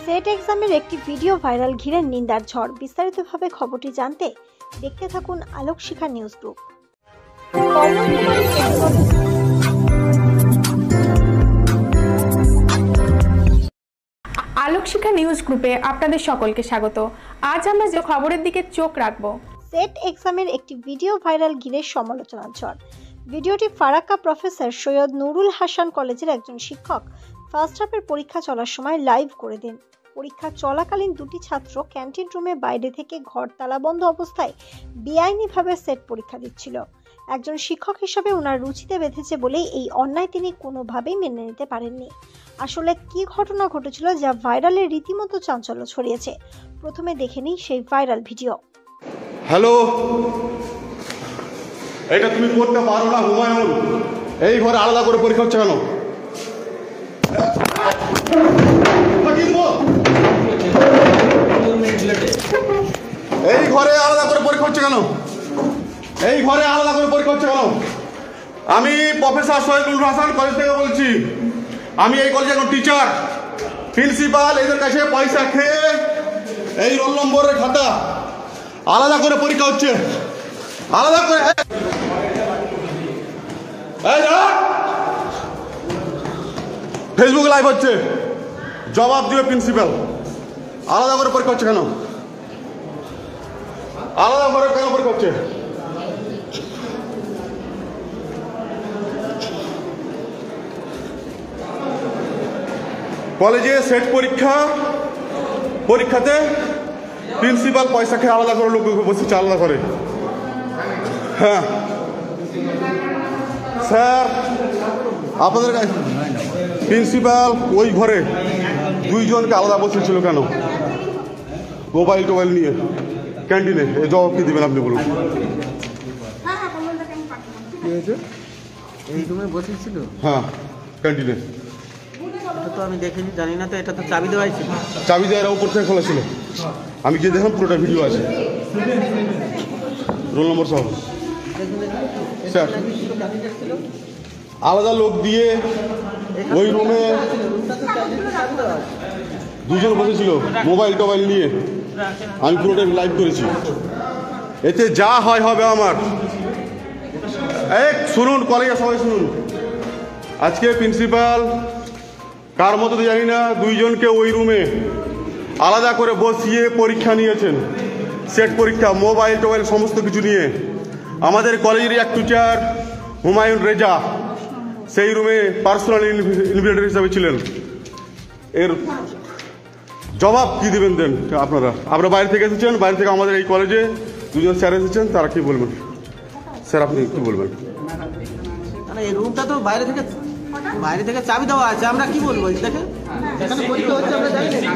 Set এক্সামের একটি video viral ঘিরে নিন্দার ঝড়। বিস্তারিতভাবে খবরটি জানতে দেখতে থাকুন আলোক শিখা নিউজ গ্রুপ। আলোক শিখা নিউজ গ্রুপে আপনাদের সকলকে স্বাগত। আজ আমরা যে খবরের দিকে চোখ রাখব, সেট এক্সামের একটি ভিডিও ভাইরাল ঘিরে সমালোচনার ঝড়। ভিডিওটি ফারাক্কা প্রফেসর সৈয়দ নুরুল হাসান কলেজের একজন শিক্ষক ফার্স্ট হাফের পরীক্ষা চলার সময় লাইভ করে দেন। পরীক্ষা চলাকালীন দুটি ছাত্র ক্যান্টিন রুমে বাইরে থেকে ঘর তালাবন্ধ অবস্থায় বেআইনিভাবে সেট পরীক্ষা দিচ্ছিল। একজন শিক্ষক হিসেবে ওনার রুচিতে বেঁধেছে বলেই এই অন্যায় তিনি কোনোভাবেই মেনে নিতে পারেননি। আসলে কি ঘটনা ঘটেছিল যা ভাইরালে রীতিমতো চাঞ্চল্য ছড়িয়েছে? প্রথমে দেখে নিই সেই ভাইরাল ভিডিও। হ্যালো, এটা তুমি করতে পারো না হুমায়ুন। এই ঘরে আলাদা করে পরীক্ষা হচ্ছে কেন? এই ঘরে আলাদা করে পরীক্ষা হচ্ছে কেন? এই ঘরে আলাদা করে পরীক্ষা হচ্ছে কেন? আমি প্রফেসর সৈয়দ নুরুল হাসান কলেজ থেকে বলছি। আমি এই কলেজের একজন টিচার, প্রিন্সিপাল। এদের কাছে পয়সা খেয়ে এই রোল নম্বরের খাতা আলাদা করে পরীক্ষা হচ্ছে, আলাদা করে। ফেসবুক লাইভ হচ্ছে, জবাব দিবে প্রিন্সিপাল। আলাদা করে পরীক্ষা হচ্ছে কেন? আলাদা করে কেন পরীক্ষা হচ্ছে? কলেজে সেট পরীক্ষাতে প্রিন্সিপাল পয়সা খেয়ে আলাদা করে লোক বসেছে, আলাদা করে। হ্যাঁ স্যার, আপনাদের প্রিন্সিপাল ওই ঘরে দুইজনকে আলাদা বসেছিল কেন? মোবাইল টোবাইল নিয়ে ক্যান্টিনে। এই জবাব কি দেবেন আপনি বলুন? এই রুমে বসেছিল? হ্যাঁ, ক্যান্টিনে। এটা তো আমি দেখিনি, জানি না তো। এটা তো চাবি দেওয়াই ছিল। চাবি দেওয়ার উপর থেকে খোলা ছিল। আমি গিয়ে দেখলাম, পুরোটা ভিডিও আছে, রোল নম্বর সহ। স্যার, আলাদা লোক দিয়ে ওই রুমে দুজন বসেছিল মোবাইল টোবাইল নিয়ে। আমি পুরোটা লাইভ করেছি। এতে যা হয় হবে আমার। শুনুন, কলেজে সবাই শুনুন। আজকে প্রিন্সিপাল কার মতো জানি না, দুইজনকে ওই রুমে আলাদা করে বসিয়ে পরীক্ষা নিয়েছেন। সেট পরীক্ষা, মোবাইল টোবাইল সমস্ত কিছু নিয়ে। আমাদের কলেজেরই এক টিচার হুমায়ুন রেজা সেই রুমে পার্সোনাল ইনভিজিলেটর হিসাবে ছিলেন। এর জবাব কি দিবেন দেন আপনারা বাইরে থেকে এসেছেন। বাইরে থেকে আমাদের এই কলেজে দুজন স্যার এসেছেন, তারা কি বলবেন? স্যার, আপনি কি বলবেন? এই রুমটা তো বাইরে থেকে চাবি দেওয়া আছে, আমরা কি বলবো? দেখেন, এখানে পরীক্ষা হচ্ছে, আমরা জানি না।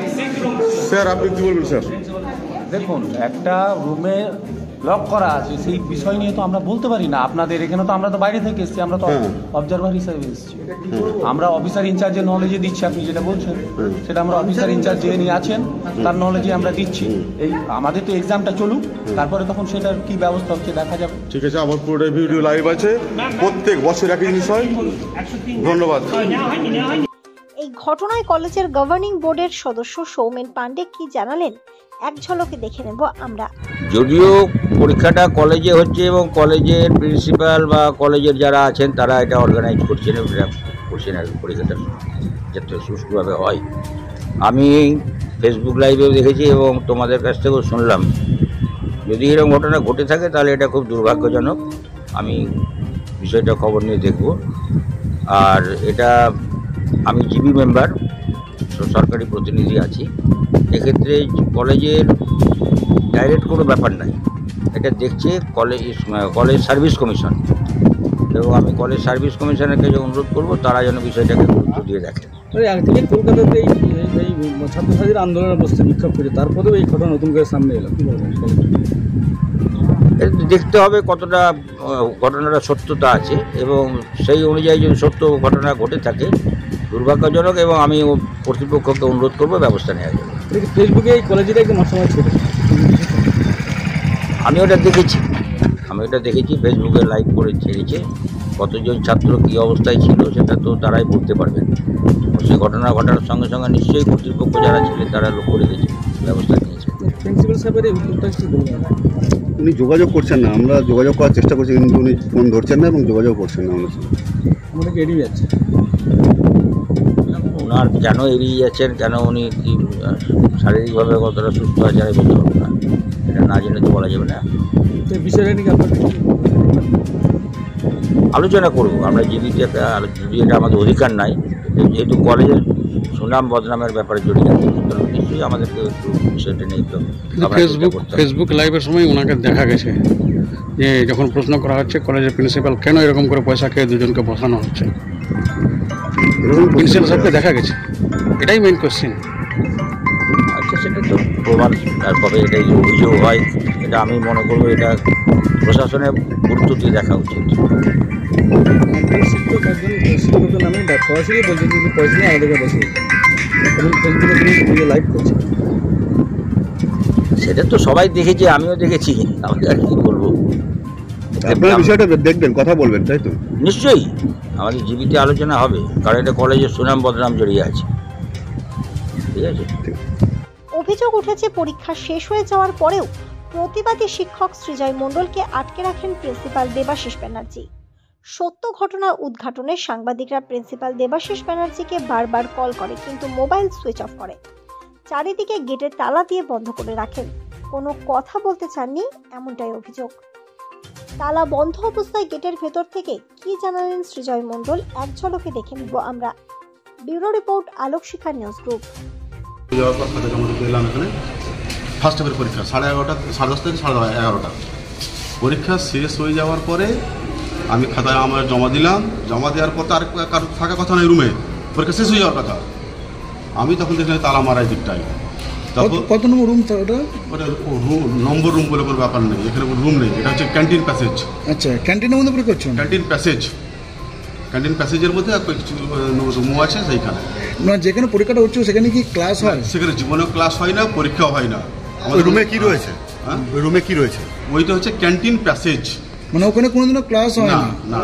স্যার, আপনি কি বলবেন? স্যার, দেখুন, একটা রুমে লক করা আছে, সেই বিষয় নিয়ে তো আমরা বলতে পারি না। আপনাদের এখানে তো আমরা তো বাইরে থেকে এসেছি, আমরা তো অবজারভার হিসাবে এসেছি। আমরা অফিসার ইনচার্জের নলেজে দিচ্ছি। আপনি যেটা বলছেন সেটা আমরা অফিসার ইনচার্জ যে নিয়ে আছেন তার নলেজে আমরা দিচ্ছি। এই আমাদের তো এক্সামটা চলুক, তারপরে তখন সেটার কি ব্যবস্থা হচ্ছে দেখা যাবে। ঠিক আছে, আমার পুরোটাই ভিডিও লাইভ আছে। প্রত্যেক বছর একই বিষয়। ধন্যবাদ। এই ঘটনায় কলেজের গভর্নিং বোর্ডের সদস্য সৌমেন পান্ডে কি জানালেন, এক ঝলকে দেখে নেব আমরা। যদিও পরীক্ষাটা কলেজে হচ্ছে এবং কলেজের প্রিন্সিপাল বা কলেজের যারা আছেন তারা এটা অর্গানাইজ করছেন এবং এটা করছেন আর পরীক্ষাটা যাতে সুষ্ঠুভাবে হয়। আমি ফেসবুক লাইভেও দেখেছি এবং তোমাদের কাছ থেকেও শুনলাম। যদি এরকম ঘটনা ঘটে থাকে তাহলে এটা খুব দুর্ভাগ্যজনক। আমি বিষয়টা খবর নিয়ে দেখব। আর এটা আমি জিবি মেম্বার, সরকারি প্রতিনিধি আছি। এক্ষেত্রে কলেজের ডাইরেক্ট কোনো ব্যাপার নাই, এটা দেখছে কলেজ সার্ভিস কমিশন। এবং আমি কলেজ সার্ভিস কমিশনের কাছে অনুরোধ করব তারা যেন বিষয়টাকে গুরুত্ব দিয়ে দেখেন। আগে থেকে কলকাতাতে এই ছাত্রছাত্রীর আন্দোলনের বসতে বিক্ষোভ করে, তারপরেও এই ঘটনা নতুন করে সামনে এলো। কী বলবেন? দেখতে হবে কতটা ঘটনাটা সত্যতা আছে এবং সেই অনুযায়ী যদি সত্য ঘটনা ঘটে থাকে দুর্ভাগ্যজনক, এবং আমি কর্তৃপক্ষকে অনুরোধ করবো ব্যবস্থা নেওয়া যাবে। ফেসবুকে এই কলেজের একদম অসময় ছিল, আমি ওটা দেখেছি ফেসবুকে লাইভ করে ছেড়েছে। কতজন ছাত্র কী অবস্থায় ছিল সেটা তো তারাই বলতে পারবেন। সেই ঘটনা ঘটার সঙ্গে সঙ্গে নিশ্চয়ই কর্তৃপক্ষ যারা ছিলেন তারা লক্ষ্য রেখেছে, ব্যবস্থা নিয়েছে। প্রিন্সিপাল সাহেবের এই উদ্যোগটা কি বলবেন? উনি যোগাযোগ করছেন না, আমরা যোগাযোগ করার চেষ্টা করছি কিন্তু উনি ফোন ধরছেন না এবং যোগাযোগ করছেন না আমাদের সঙ্গে। আমাদেরকে এড়িয়ে যাচ্ছে। ওনার কেন এড়িয়ে যাচ্ছেন, কেন উনি কি শারীরিকভাবে কতটা সুস্থ আছে আমি বলতে পারবো না, এটা না জেনে তো বলা যাবে না। তো এই বিষয়টা নিয়ে আপনার আলোচনা করবো আমরা, জীবিতে যদি এটা আমাদের অধিকার নাই, যেহেতু কলেজের সুনাম বদনামের ব্যাপারে জড়িয়ে আছে, সুতরাং নিশ্চয়ই আমাদেরকে একটু বিষয়টা নিয়ে একটু ফেসবুক লাইভের সময় ওনাকে দেখা গেছে যে যখন প্রশ্ন করা হচ্ছে কলেজের প্রিন্সিপাল কেন এরকম করে পয়সা খেয়ে দুজনকে বসানো হচ্ছে, প্রিন্সিপাল সাহেবকে দেখা গেছে, এটাই মেইন কোশ্চেন। আচ্ছা, সেটা তো প্রমাণ আর কবে এটা যে অভিযোগ হয়, এটা আমি মনে করবো এটা প্রশাসনের গুরুত্ব দিয়ে দেখা উচিত। শিক্ষক একজন শিক্ষকের নামে সরাসরি বলছেন যে পয়সা নিয়ে আমাদেরকে বসে এবং ফেসবুকে তিনি লাইভ করছেন। সেটা তো সবাই দেখেছে, আমিও দেখেছি, আমি আর কি বলবো। আপনারা বিষয়টা দেখবেন, কথা বলবেন, তাই তো? নিশ্চয়ই আমাদের জীবিতে আলোচনা হবে, কারণ এটা কলেজের সুনাম বদনাম জড়িয়ে আছে। ঠিক আছে। অভিযোগ উঠেছে পরীক্ষা শেষ হয়ে যাওয়ার পরেও প্রতিবাদী শিক্ষক সৃজয় মণ্ডলকে আটকে রাখেন প্রিন্সিপাল দেবাশিস ব্যানার্জি। সত্য ঘটনা উদ্ঘাটনে সাংবাদিকরা প্রিন্সিপাল দেবাশিস ব্যানার্জিকে বারবার কল করে কিন্তু মোবাইল সুইচ অফ করে। চারিদিকে গেটে তালা দিয়ে বন্ধ করে রাখেন, কোনো কথা বলতে চাননি এমনটাই অভিযোগ। তালা বন্ধ অবস্থায় গেটের ভেতর থেকে কি জানালেন সৃজয় মণ্ডল, এক ঝলকে দেখে নিব আমরা। ব্যুরো রিপোর্ট, আলোক শিখা নিউজ গ্রুপ। যাওয়ার পর খাতা জমা দিতে এলাম এখানে। ফার্স্ট হাফের পরীক্ষা 11:30, 10:30 থেকে 11:30। পরীক্ষা শেষ হয়ে যাওয়ার পরে আমি খাতা আমার জমা দিলাম, জমা দেওয়ার পর তার থাকা কথা নয় রুমে, পরীক্ষা শেষ হয়ে যাওয়ার কথা। আমি তখন দেখলাম তালা মারাই দিকটাই। কত নম্বর রুম ওটা? ওটা নম্বর রুম বলে কোনো ব্যাপার নেই, এখানে কোনো রুম নেই, এটা হচ্ছে ক্যান্টিন প্যাসেজ। আচ্ছা, ক্যান্টিনের মধ্যে পরীক্ষা করছেন? ক্যান্টিন প্যাসেজের মধ্যে রুমও আছে সেইখানে। না, যেখানে পরীক্ষাটা হচ্ছে সেখানে কি ক্লাস হয়? সেখানে জীবনেও ক্লাস হয় না, পরীক্ষাও হয় না। আমাদের রুমে কি রয়েছে? হ্যাঁ, রুমে কি রয়েছে? ওইটা হচ্ছে ক্যান্টিন প্যাসেজ, মানে ওখানে কোনোদিনও ক্লাস হয় না? না।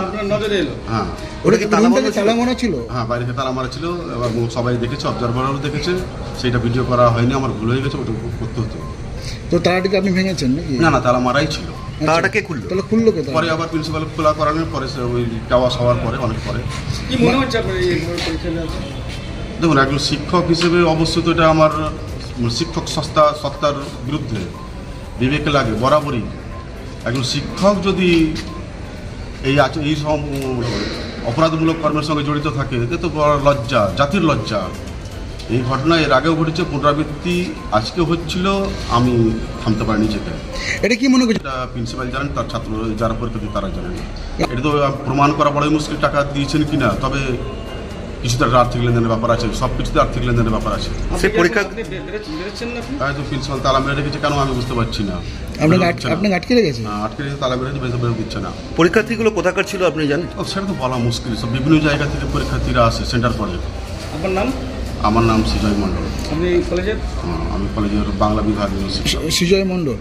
হ্যাঁ, ওটা কি তালা মারা ছিল? হ্যাঁ, বাইরে থেকে তালা মারা ছিল এবং সবাই দেখেছে, অবজারভারও দেখেছে। সেটা ভিডিও করা হয়নি, আমার ভুল হয়ে গেছে, ওটা করতে হতো। তো তালাটিকে আপনি ভেঙেছেন নাকি? না, তালা মারাই ছিল। তালাটা কে খুললো? তাহলে খুললো কে? পরে আবার প্রিন্সিপাল খোলা করানোর পরে ওই টাওয়াস হওয়ার পরে, অনেক পরে। কি মনে হচ্ছে আপনার এই পরীক্ষা? দেখুন, একজন শিক্ষক হিসেবে অবশ্যই তো এটা আমার শিক্ষক সত্তার বিরুদ্ধে বিবেকে লাগে বরাবরই। একজন শিক্ষক যদি এই সব অপরাধমূলক কর্মের সঙ্গে জড়িত থাকে, এতে তো বড় লজ্জা, জাতির লজ্জা। এই ঘটনা এর আগেও ঘটেছে, পুনরাবৃত্তি আজকে হচ্ছিল, আমি থামতে পারিনি যেতে। এটা কি মনে করছি? এটা প্রিন্সিপাল জানেন, তার ছাত্র যারা পরীক্ষা দিয়ে তারা জানেন। এটা তো প্রমাণ করা বড়ই মুশকিল, টাকা দিয়েছেন কিনা। তবে কিছুতে আর্থিক লেনদেনের ব্যাপার আছে, সব কিছুতে আর্থিক লেনদেনের ব্যাপার আছে। সেই পরীক্ষা হয়তো প্রিন্সিপাল তালা মেরে রেখেছে, কেন আমি বুঝতে পারছি না। আপনাকে আটকে রেখেছে? আটকে রেখেছে, তালা মেরে বের দিচ্ছে না। পরীক্ষার্থীগুলো কোথাকার ছিল আপনি জানেন? সেটা তো বলা মুশকিল, সব বিভিন্ন জায়গা থেকে পরীক্ষার্থীরা আসে সেন্টার পরে। আপনার নাম? আমার নাম সৃজয় মণ্ডল। আপনি কলেজের? আমি কলেজের বাংলা বিভাগীয় শিক্ষক। সৃজয় মণ্ডল।